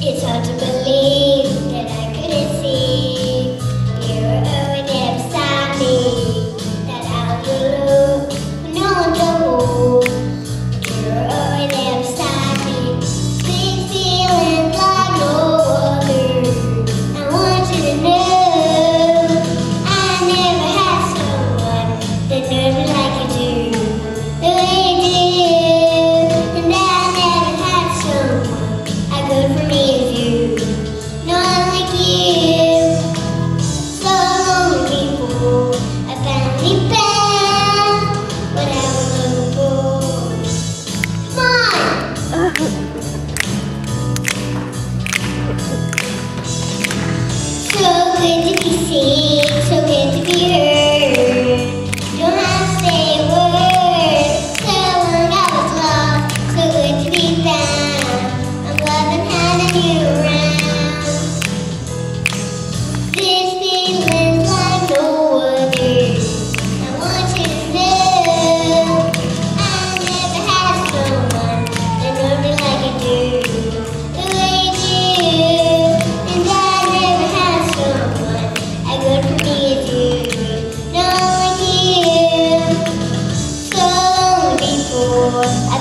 It's hard to believe that I couldn't see you were always there beside me. That I was alone, no one to hold. You were always there beside me. Sweet feelings like no other. I want you to know I never had someone that knows me like you do. The way you do, and I never had someone as good for me as you. No one like you. So lonely before I finally found what I was looking for. Come on! So good to be seen, so good to be heard. Don't have to say a word. So long I was lost, so good to be found. I'm loving having you around. This feeling's like no other. I want you to know I never had someone that knows me like you do. The way you do, and I never had someone as good for me as you. No one like you. So long before I